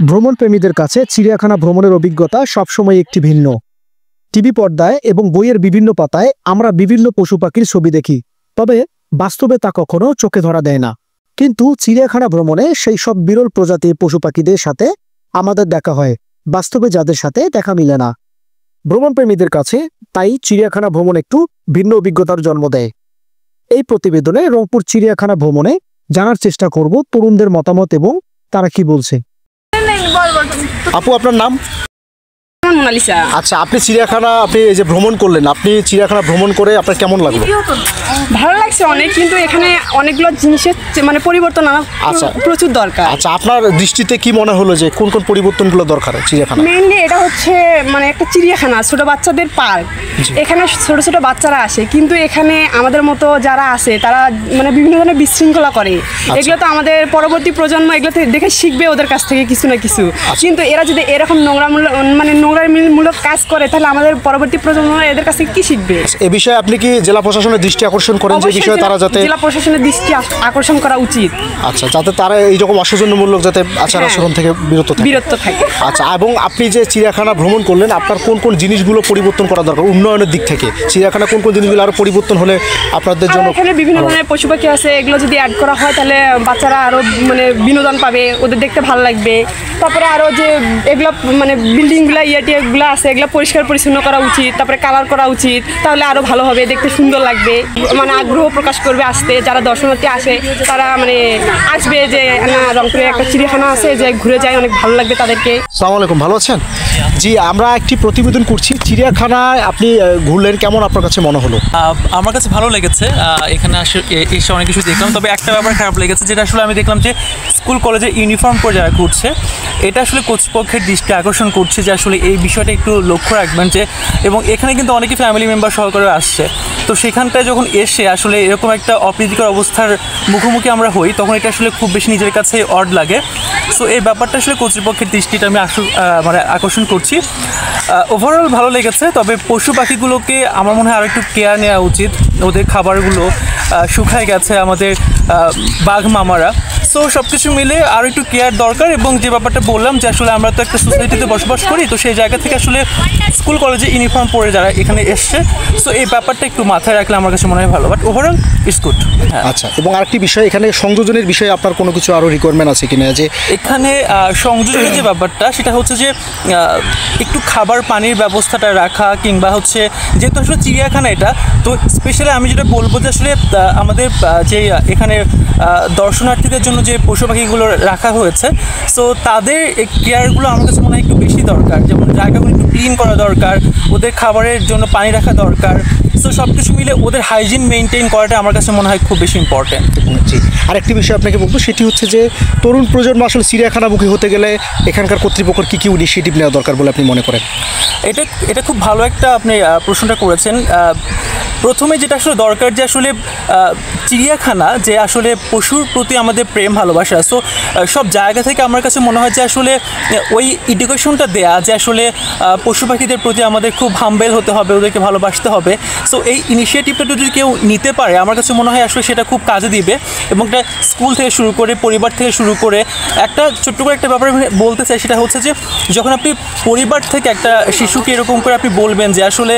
ভ্রমণ প্রেমীদের কাছে চিড়িয়াখানা ভ্রমণের অভিজ্ঞতা সবসময় একটি ভিন্ন। টিভি পর্দায় এবং বইয়ের বিভিন্ন পাতায় আমরা বিভিন্ন পশু পাখির ছবি দেখি, তবে বাস্তবে তা কখনো চোখে ধরা দেয় না। কিন্তু চিড়িয়াখানা ভ্রমণে সেই সব বিরল প্রজাতির পশু পাখিদের সাথে আমাদের দেখা হয়, বাস্তবে যাদের সাথে দেখা মিলে না। ভ্রমণ প্রেমীদের কাছে তাই চিড়িয়াখানা ভ্রমণ একটু ভিন্ন অভিজ্ঞতার জন্ম দেয়। এই প্রতিবেদনে রংপুর চিড়িয়াখানা ভ্রমণে জানার চেষ্টা করব তরুণদের মতামত এবং তারা কি বলছে। আপু, আপনার নাম? মোনালিসা। আচ্ছা, আপনি চিড়িয়াখানা এই যে ভ্রমণ করলেন, আপনি চিড়িয়াখানা ভ্রমণ করে আপনার কেমন লাগলো? ভালো লাগছে অনেক, কিন্তু এখানে অনেকগুলো জিনিসের মানে পরিবর্তন আনা প্রচুর দরকার। আচ্ছা, আপনার দৃষ্টিতে কি মনে হলো যে কোন কোন পরিবর্তনগুলো দরকার চিড়িয়াখানা? মেইনলি এটা হচ্ছে মানে একটা চিড়িয়াখানা, ছোট বাচ্চাদের পার্ক। এখানে ছোট ছোট বাচ্চারা আসে, কিন্তু এখানে আমাদের মতো যারা আছে তারা মানে বিভিন্ন ধরনের বিশৃঙ্খলা করে। এগুলো তো আমাদের পরবর্তী প্রজন্ম এগুলো দেখে শিখবে ওদের কাছ থেকে কিছু না কিছু। কিন্তু এরা যদি এরকম নোংরামূলক কাজ করে, তাহলে আমাদের পরবর্তী প্রজন্ম এদের কাছ থেকে কি শিখবে? এই বিষয়ে আপনি কি জেলা প্রশাসনের দৃষ্টি আকর্ষণ করেন যে বিষয়ে তারা যাতে জেলা প্রশাসনের দৃষ্টি আকর্ষণ করা উচিত? আচ্ছা, যাতে তারা এইরকম অসৌজন্যমূলক যাতে আচার আচরণ থেকে বিরত থাকে। আচ্ছা, এবং আপনি যে চিড়িয়াখানা ভ্রমণ করলেন, আপনার কোন কোন জিনিসগুলো পরিবর্তন করা দরকার উন্নয়নের দিক থেকে? চিড়িয়াখানা কোন কোন জিনিসগুলো আরো পরিবর্তন হলে আপনাদের জন্য? এখানে বিভিন্ন ধরনের পশু পাখি আছে, এগুলো যদি অ্যাড করা হয় তাহলে বাচ্চারা আরো মানে বিনোদন পাবে, ওদের দেখতে ভালো লাগবে। তারপরে আরো যে এগুলো মানে বিল্ডিংগুলো এগুলো আছে, এগুলো পরিষ্কার পরিচ্ছন্ন করা উচিত, তারপরে কালার করা উচিত, তাহলে আরো ভালো হবে, দেখতে সুন্দর লাগবে, মানে আগ্রহ প্রকাশ করবে আসতে। যারা দর্শনার্থী আসে তারা মানে আসবে যে না, রংপুরে একটা চিড়িয়াখানা আছে, যে ঘুরে যায়, অনেক ভালো লাগবে তাদেরকে। আসসালামু আলাইকুম, ভালো আছেন? জি, আমরা একটি প্রতিবেদন করছি চিড়িয়াখানায়, আপনি ঘুরলেন, কেমন আপনার কাছে মনে হলো? আমার কাছে ভালো লেগেছে, এখানে এসে অনেক কিছু দেখলাম। তবে একটা ব্যাপার খারাপ লেগেছে, যেটা আসলে আমি দেখলাম যে স্কুল কলেজের ইউনিফর্ম পরে যারা ঘুরছে, এটা আসলে কর্তৃপক্ষের দৃষ্টি আকর্ষণ করছে যে আসলে এই বিষয়টা একটু লক্ষ্য রাখবেন। যে এবং এখানে কিন্তু অনেকে ফ্যামিলি মেম্বার সহকারে আসছে, তো সেখানটায় যখন এসে আসলে এরকম একটা অপ্রীতিকর অবস্থার মুখোমুখি আমরা হই, তখন এটা আসলে খুব বেশি নিজের কাছে অড লাগে। সো এই ব্যাপারটা আসলে কর্তৃপক্ষের দৃষ্টিটা আমি মানে আকর্ষণ করছি। ওভারঅল ভালো লেগেছে, তবে পশু পাখিগুলোকে আমার মনে হয় আরও একটু কেয়ার নেওয়া উচিত। ওদের খাবারগুলো শুকায় গেছে আমাদের বাঘ মামারা। সো সব কিছু মিলে আরও একটু কেয়ার দরকার। এবং যে ব্যাপারটা বললাম যে আসলে আমরা তো একটা সোসাইটিতে বসবাস করি, তো সেই জায়গা থেকে আসলে স্কুল কলেজে ইউনিফর্ম পরে যারা এখানে এসছে, সো এই ব্যাপারটা একটু মাথায় রাখলে আমার কাছে মনে হয় ভালো। But overall it's good. আচ্ছা, এবং আরেকটি বিষয়, এখানে সংযোজনের বিষয়ে আপনার কোনো কিছু আরও রিকোয়ারমেন্ট আছে কিনা? যে এখানে সংযোজনের যে ব্যাপারটা, সেটা হচ্ছে যে একটু খাবার পানির ব্যবস্থাটা রাখা, কিংবা হচ্ছে যেহেতু আসলে চিড়িয়াখানা এটা, তো স্পেশালি আমি যেটা বলবো যে আসলে আমাদের যে এখানে দর্শনার্থীদের জন্য যে পশু পাখিগুলো রাখা হয়েছে, সো তাদের কেয়ারগুলো আমার কাছে মনে হয় একটু বেশি দরকার। যেমন জায়গাগুলো একটু ক্লিন করা দরকার, ওদের খাবারের জন্য পানি রাখা দরকার। সো সব কিছু মিলে ওদের হাইজিন মেনটেন করাটা আমার কাছে মনে হয় খুব বেশি ইম্পর্টেন্ট। জি, আরেকটি বিষয় আপনাকে বলবো, সেটি হচ্ছে যে তরুণ প্রজন্ম আসলে চিড়িয়াখানামুখী হতে গেলে এখানকার কর্তৃপক্ষের কী কী ইনিশিয়েটিভ নেওয়া দরকার বলে আপনি মনে করেন? এটা খুব ভালো একটা আপনি প্রশ্নটা করেছেন। প্রথমে যেটা আসলে দরকার, যে আসলে চিড়িয়াখানা যে আসলে পশুর প্রতি আমাদের প্রেম ভালোবাসা, সো সব জায়গা থেকে আমার কাছে মনে হয় যে আসলে ওই এডুকেশনটা দেয়া যে আসলে পশু পাখিদের প্রতি আমাদের খুব হাম্বেল হতে হবে, ওদেরকে ভালোবাসতে হবে। সো এই ইনিশিয়েটিভটা যদি কেউ নিতে পারে, আমার কাছে মনে হয় আসলে সেটা খুব কাজে দিবে। এবং এটা স্কুল থেকে শুরু করে, পরিবার থেকে শুরু করে, একটা ছোট্ট করে একটা ব্যাপার বলতে চাই, সেটা হচ্ছে যে যখন আপনি পরিবার থেকে একটা শিশুকে এরকম করে আপনি বলবেন যে আসলে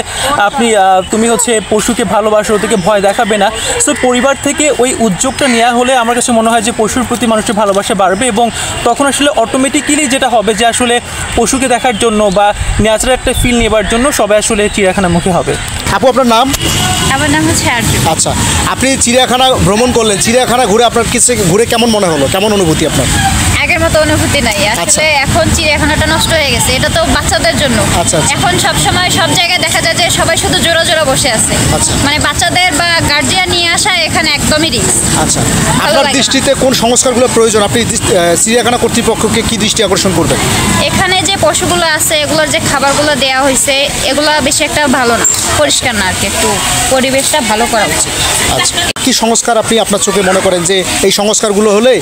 তুমি হচ্ছে পশুকে ভালোবাসো, ওদেরকে ভয় দেখাবে না, সো পরিবার থেকে ওই উদ্যোগটা নেওয়া হলে আমার কাছে মনে হয় যে পশুর প্রতি মানুষের ভালোবাসা বাড়বে। এবং তখন আসলে অটোমেটিক্যালি যেটা হবে যে আসলে পশুকে দেখার জন্য বা ন্যাচারাল একটা ফিল নেবার জন্য সবাই আসলে চিড়িয়াখানামুখী হবে। আপু, আপনার নাম? আমার নাম হচ্ছে আরজু। আচ্ছা, আপনি চিড়িয়াখানা ভ্রমণ করলেন, চিড়িয়াখানা ঘুরে আপনার ঘুরে কেমন মনে হলো, কেমন অনুভূতি আপনার? আগের মতো অনুভূতি নাই আসলে। এখন চিড়িয়াখানাটা নষ্ট হয়ে গেছে, এটা তো বাচ্চাদের জন্য। এখন সব সময় সব জায়গায় দেখা যায় যে সবাই শুধু জোড়া জোড়া বসে আছে, মানে বাচ্চাদের বা গার্জিয়ান নিয়ে আসা এখানে একদমই রিস্ক। আচ্ছা, আপনার দৃষ্টিতে কোন সংস্কারগুলো প্রয়োজন? আপনি চিড়িয়াখানা কর্তৃপক্ষকে কি দৃষ্টি আকর্ষণ করবেন? এখানে যে পশুগুলো আছে, এগুলোর যে খাবারগুলো দেওয়া হয়েছে, এগুলো বেশি একটা ভালো না, পরিষ্কার না আর কি, একটু পরিবেশটা ভালো করা উচিত। আচ্ছা, কি সংস্কার আপনি আপনার চোখে মনে করেন যে এই সংস্কারগুলো হলে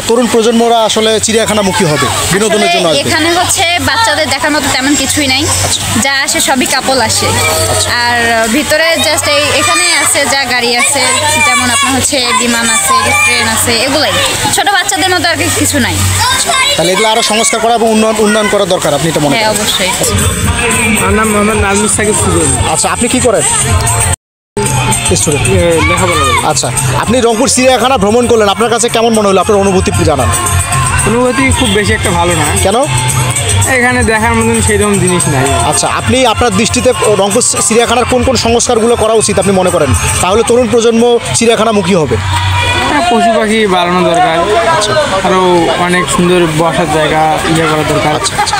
তরুণ প্রজন্মরা আসলে চিড়িয়াখানামুখী হবে, বিনোদনের জন্য আসলে আসবে? এখানে হচ্ছে বাচ্চাদের দেখার মতো তেমন কিছুই নাই, যা আসে সবই কাপল আসে। আর ভিতরে জাস্ট এখানে আছে যা গাড়ি আছে, যেমন আপনার হচ্ছে বিমান আছে, ট্রেন আছে, এগুলাই ছোট বাচ্চাদের মতো আর কিছু নাই। তাহলে এগুলো আরো সংস্কার করা এবং উন্নয়ন করা দরকার, আপনি এটা মনে হ্যাঁ করেন? অবশ্যই। আমার নাম মোহাম্মদ নাজমুল সাকিব সুজন। আচ্ছা, আপনি কি করেন? স্টুডেন্ট। লেখাপড়া করি। আচ্ছা, আপনি রংপুর চিড়িয়াখানা ভ্রমণ করলেন, আপনার কাছে কেমন মনে হলো? আপনার অনুভূতি জানান। অনুভূতি খুব বেশি একটা ভালো না, কেন? এখানে দেখার মতন সেইরকম জিনিস নাই। আচ্ছা, আপনি আপনার দৃষ্টিতে রংপুর চিড়িয়াখানার কোন কোন সংস্কারগুলো করা উচিত আপনি মনে করেন, তাহলে তরুণ প্রজন্ম চিড়িয়াখানামুখী হবে? পশু পাখি বাড়ানো দরকার, আরও অনেক সুন্দর বসার জায়গা করা দরকার।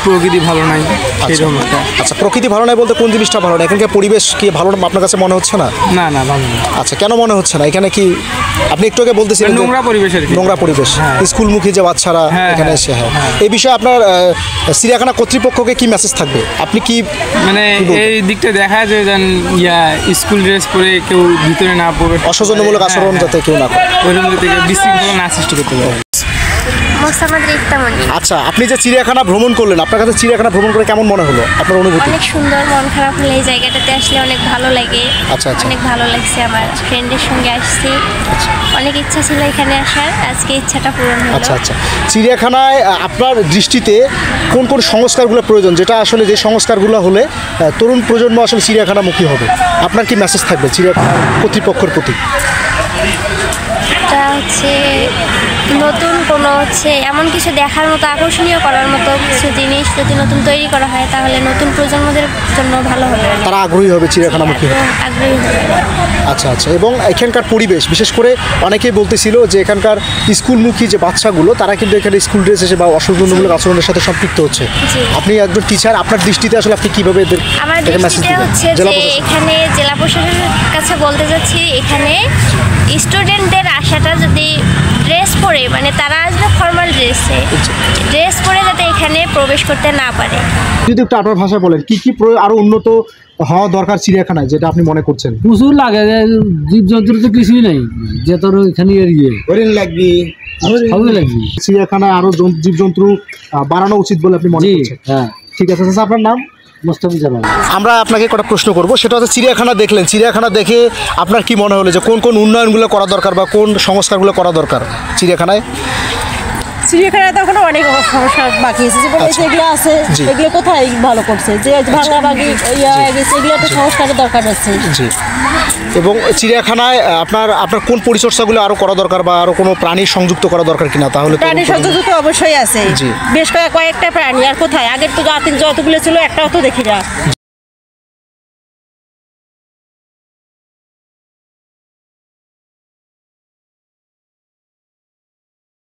প্রকৃতি ভালো নাই সেইরকম একটা। আচ্ছা, প্রকৃতি ভালো নাই বলতে কোন জিনিসটা ভালো না? এখানকার পরিবেশ কি ভালো না আপনার কাছে মনে হচ্ছে না? না না, ভালো না। আচ্ছা, কেন মনে হচ্ছে না? এখানে কি আপনি একটু আগে বলতেছিলেন যে নোংরা পরিবেশ আর কি। নোংরা পরিবেশ, হ্যাঁ। স্কুলমুখী যে বাচ্চারা হ্যাঁ, এখানে হ্যাঁ, এসে, হ্যাঁ, হ্যাঁ। এই বিষয়ে আপনার চিড়িয়াখানা কর্তৃপক্ষকে কি মেসেজ থাকবে? আপনি কি মানে এই দিকটা দেখা যায় যেন স্কুল ড্রেস পরে কেউ ভিতরে না পড়ে, অসৌজন্যমূলক আচরণ যাতে কেউ না করে, ওইরকম যাতে বিশৃঙ্খলা না সৃষ্টি করতে পারে। মোসাম্মদ রিক্তামণি। আচ্ছা, আপনি যে চিড়িয়াখানা ভ্রমণ করলেন, আপনার কাছে চিড়িয়াখানা ভ্রমণ করে কেমন মনে হলো? আপনার অনুভূতি? অনেক সুন্দর, মন খারাপ হলে এই জায়গাটাতে আসলে অনেক ভালো লাগে। আচ্ছা, আচ্ছা। অনেক ভালো লাগছে, আমার ফ্রেন্ডের সঙ্গে আসছি। অনেক ইচ্ছা ছিল এখানে আসার, আজকে ইচ্ছাটা পূরণ হলো। আচ্ছা আচ্ছা, চিড়িয়াখানায় আপনার দৃষ্টিতে কোন কোন সংস্কারগুলো প্রয়োজন, যেটা আসলে যে সংস্কারগুলো হলে তরুণ প্রজন্ম আসলে চিড়িয়াখানামুখী হবে? আপনার কি মেসেজ থাকবে চিড়িয়াখানা কর্তৃপক্ষের প্রতি? এটা হচ্ছে নতুন কোনো এমন কিছু দেখার মতো, আকর্ষণীয় করার মতো কিছু জিনিস যদি নতুন তৈরি করা হয়, তাহলে নতুন প্রজন্মদের জন্য ভালো হবে, তারা আগ্রহী হবে চিড়িয়াখানামুখী হবে। আগ্রহী হবে। আচ্ছা আচ্ছা, এবং এখানকার পরিবেশ, বিশেষ করে অনেকেই বলতেছিল যে এখানকার স্কুলমুখী যে বাচ্চাগুলো, তারা কিন্তু এখানে স্কুল ড্রেস এসে বা অসৌজন্যমূলক আচরণের সাথে সম্পৃক্ত হচ্ছে। জি। আপনি একজন টিচার, আপনার দৃষ্টিতে আসলে আপনি কীভাবে এদের আমার মেসেজ দৃষ্টিতে দিবেন? হচ্ছে জেলা যে প্রশাসন। এখানে জেলা প্রশাসনের কাছে বলতে চাচ্ছি, এখানে স্টুডেন্টদের আসাটা যদি ড্রেস পরে, মানে তারা আসবে ফর্মাল ড্রেস পরে, যাতে এখানে প্রবেশ করতে না পারে। যদি একটু আপনার ভাষায় বলেন কি কি আরো উন্নত হওয়া দরকার চিড়িয়াখানায়, যেটা আপনি মনে করছেন? প্রচুর লাগে, জীবজন্তুর তো কিছুই নেই, যে তোর এখানে হরিণ লাগবে, সবই লাগবে। চিড়িয়াখানায় আরো জীবজন্তু বাড়ানো উচিত বলে আপনি মনে জি, করছেন? হ্যাঁ। ঠিক আছে, আচ্ছা, আপনার নাম? মোস্তাফিজামান। আমরা আপনাকে কটা প্রশ্ন করব, সেটা হচ্ছে চিড়িয়াখানা দেখলেন, চিড়িয়াখানা দেখে আপনার কি মনে হলো যে কোন কোন উন্নয়নগুলো করা দরকার বা কোন সংস্কারগুলো করা দরকার চিড়িয়াখানায়? চিড়িয়াখানায় তো এখনো অনেক সমস্যা বাকি আছে, যেগুলো আচ্ছা। যেগুলো আছে জি। এগুলো কোথায় ভালো করছে, যে ভাঙা ভাঙি হয়ে গেছে, এগুলো তো সংস্কারের দরকার আছে। জি। এবং চিড়িয়াখানায় আপনার কোন পরিচর্যাগুলো আরো করা দরকার বা আরো কোনো প্রাণী সংযুক্ত করা দরকার কিনা, তাহলে তো- প্রাণী সংযোগ তো অবশ্যই আছে, জি। বেশ কয়েকটা প্রাণী, আর কোথায় আগের তো যতগুলো ছিল একটাও তো দেখি না।